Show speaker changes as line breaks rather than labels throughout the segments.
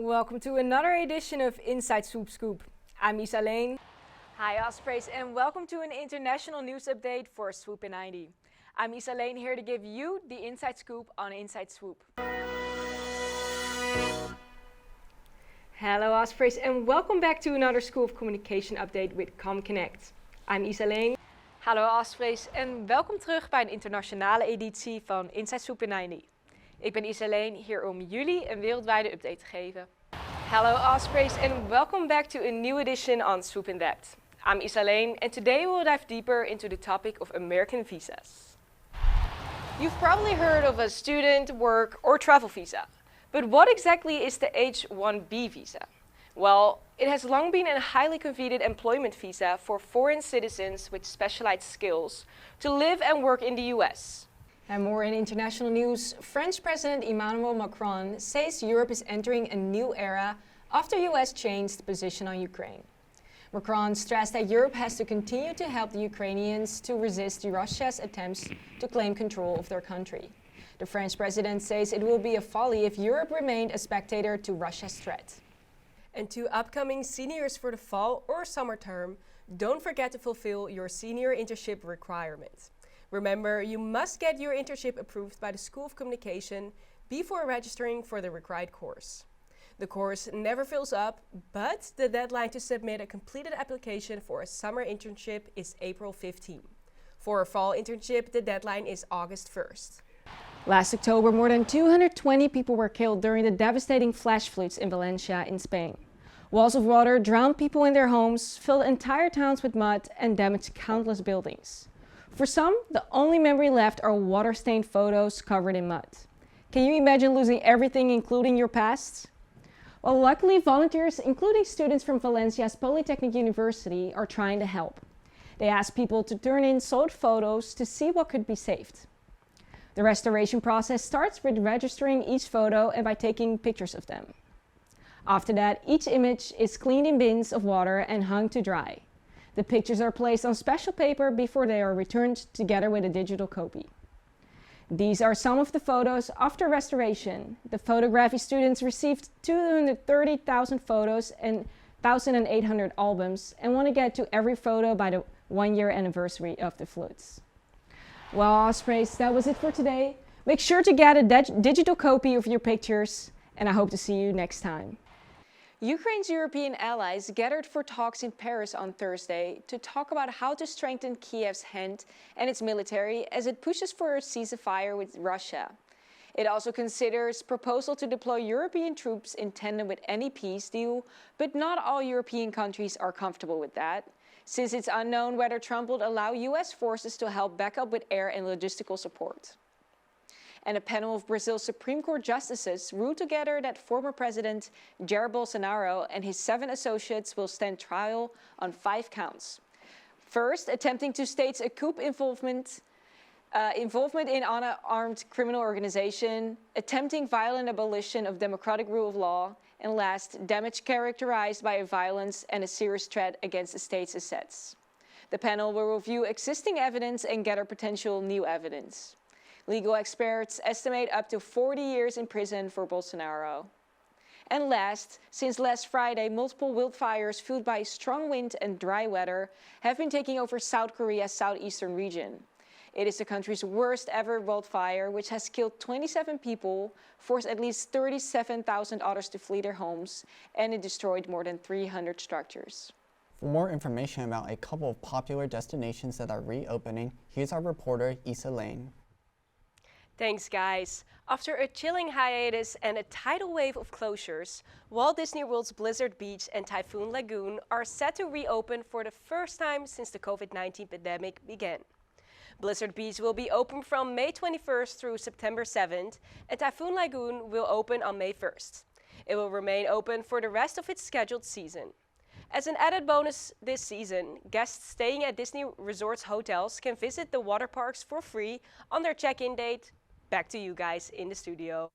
Welcome to another edition of Inside Swoop Scoop. I'm Leen.
Hi Ospreys, and welcome to an international news update for Swoop in 90. I'm Leen here to give you the inside scoop on Inside Swoop.
Hello Ospreys and welcome back to another School of Communication update with ComConnect. I'm Leen.
Hallo Ospreys en welkom terug bij een internationale editie van Inside Swoop in 90. Ik ben Leen hier om jullie een wereldwijde update te geven.
Hello Ospreys and welcome back to a new edition on Swoop in Depth. I'm Leen and today we'll dive deeper into the topic of American visas. You've probably heard of a student, work or travel visa. But what exactly is the H-1B visa? Well, it has long been a highly coveted employment visa for foreign citizens with specialized skills to live and work in the US.
And more in international news, French President Emmanuel Macron says Europe is entering a new era after US changed the position on Ukraine. Macron stressed that Europe has to continue to help the Ukrainians to resist Russia's attempts to claim control of their country. The French president says it will be a folly if Europe remained a spectator to Russia's threat.
And to upcoming seniors for the fall or summer term, don't forget to fulfill your senior internship requirement. Remember, you must get your internship approved by the School of Communication before registering for the required course. The course never fills up, but the deadline to submit a completed application for a summer internship is April 15. For a fall internship, the deadline is August 1st.
Last October, more than 220 people were killed during the devastating flash floods in Valencia in Spain. Walls of water drowned people in their homes, filled entire towns with mud, and damaged countless buildings. For some, the only memory left are water-stained photos covered in mud. Can you imagine losing everything, including your past? Well, luckily, volunteers, including students from Valencia's Polytechnic University, are trying to help. They ask people to turn in sold photos to see what could be saved. The restoration process starts with registering each photo and by taking pictures of them. After that, each image is cleaned in bins of water and hung to dry. The pictures are placed on special paper before they are returned together with a digital copy. These are some of the photos after restoration. The photography students received 230,000 photos and 1,800 albums and want to get to every photo by the 1-year anniversary of the floods. Well, Ospreys, that was it for today. Make sure to get a digital copy of your pictures, and I hope to see you next time.
Ukraine's European allies gathered for talks in Paris on Thursday to talk about how to strengthen Kiev's hand and its military as it pushes for a ceasefire with Russia. It also considers proposal to deploy European troops in tandem with any peace deal, but not all European countries are comfortable with that, since it's unknown whether Trump will allow US forces to help back up with air and logistical support. And a panel of Brazil's Supreme Court justices ruled together that former President Jair Bolsonaro and his 7 associates will stand trial on 5 counts. First, attempting to stage a coup involvement in an armed criminal organization, attempting violent abolition of democratic rule of law, and last, damage characterized by violence and a serious threat against the state's assets. The panel will review existing evidence and gather potential new evidence. Legal experts estimate up to 40 years in prison for Bolsonaro. And last, since last Friday, multiple wildfires fueled by strong wind and dry weather have been taking over South Korea's southeastern region. It is the country's worst ever wildfire, which has killed 27 people, forced at least 37,000 others to flee their homes, and it destroyed more than 300 structures.
For more information about a couple of popular destinations that are reopening, here's our reporter, Leen.
Thanks guys. After a chilling hiatus and a tidal wave of closures, Walt Disney World's Blizzard Beach and Typhoon Lagoon are set to reopen for the first time since the COVID-19 pandemic began. Blizzard Beach will be open from May 21st through September 7th, and Typhoon Lagoon will open on May 1st. It will remain open for the rest of its scheduled season. As an added bonus this season, guests staying at Disney Resorts hotels can visit the water parks for free on their check-in date. Back to you guys in the studio.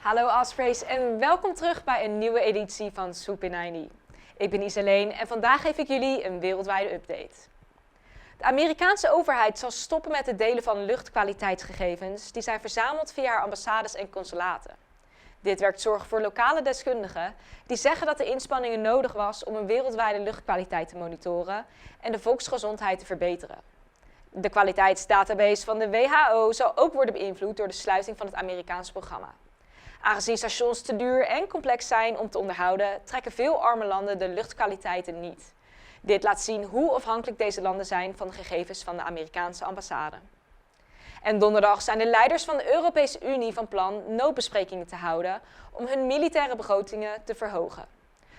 Hallo Ospreys en welkom terug bij een nieuwe editie van Swoop in 90. Ik ben Leen en vandaag geef ik jullie een wereldwijde update. De Amerikaanse overheid zal stoppen met het delen van luchtkwaliteitsgegevens die zijn verzameld via haar ambassades en consulaten. Dit werkt zorgen voor lokale deskundigen die zeggen dat de inspanningen nodig was om een wereldwijde luchtkwaliteit te monitoren en de volksgezondheid te verbeteren. De kwaliteitsdatabase van de WHO zal ook worden beïnvloed door de sluiting van het Amerikaanse programma. Aangezien stations te duur en complex zijn om te onderhouden, trekken veel arme landen de luchtkwaliteiten niet. Dit laat zien hoe afhankelijk deze landen zijn van de gegevens van de Amerikaanse ambassade. En donderdag zijn de leiders van de Europese Unie van plan noodbesprekingen te houden om hun militaire begrotingen te verhogen.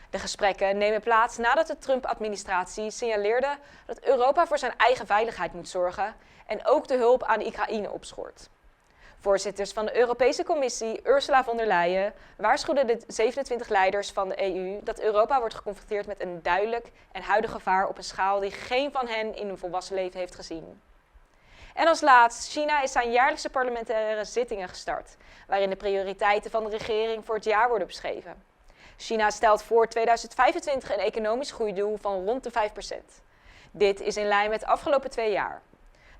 De gesprekken nemen plaats nadat de Trump-administratie signaleerde dat Europa voor zijn eigen veiligheid moet zorgen en ook de hulp aan de Oekraïne opschort. Voorzitters van de Europese Commissie, Ursula von der Leyen, waarschuwden de 27 leiders van de EU dat Europa wordt geconfronteerd met een duidelijk en huidig gevaar op een schaal die geen van hen in hun volwassen leven heeft gezien. En als laatst, China is zijn jaarlijkse parlementaire zittingen gestart, waarin de prioriteiten van de regering voor het jaar worden beschreven. China stelt voor 2025 een economisch groeidoel van rond de 5%. Dit is in lijn met de afgelopen 2 jaar.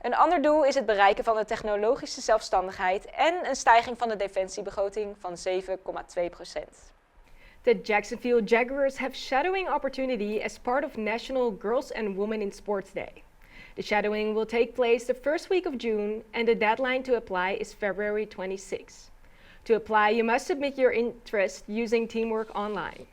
Een ander doel is het bereiken van de technologische zelfstandigheid en een stijging van de defensiebegroting van 7,2%.
The Jacksonville Jaguars have shadowing opportunity as part of National Girls and Women in Sports Day. The shadowing will take place the first week of June and the deadline to apply is February 26. To apply, you must submit your interest using Teamwork Online.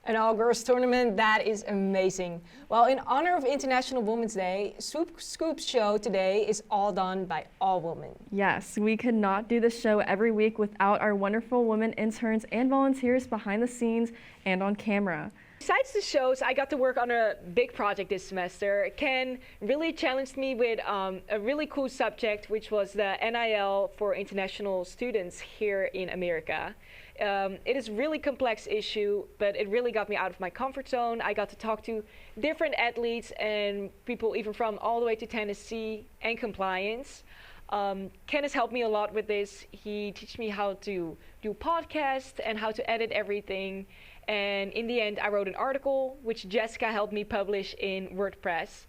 An all-girls tournament, that is amazing. Well, in honor of International Women's Day, Swoop Scoop's show today is all done by all women.
Yes, we could not do this show every week without our wonderful women interns and volunteers behind the scenes and on camera.
Besides the shows, I got to work on a big project this semester. Ken really challenged me with a really cool subject, which was the NIL for international students here in America. It is a really complex issue, but it really got me out of my comfort zone. I got to talk to different athletes and people even from all the way to Tennessee and compliance. Ken has helped me a lot with this. He teaches me how to do podcasts and how to edit everything. And in the end, I wrote an article, which Jessica helped me publish in WordPress.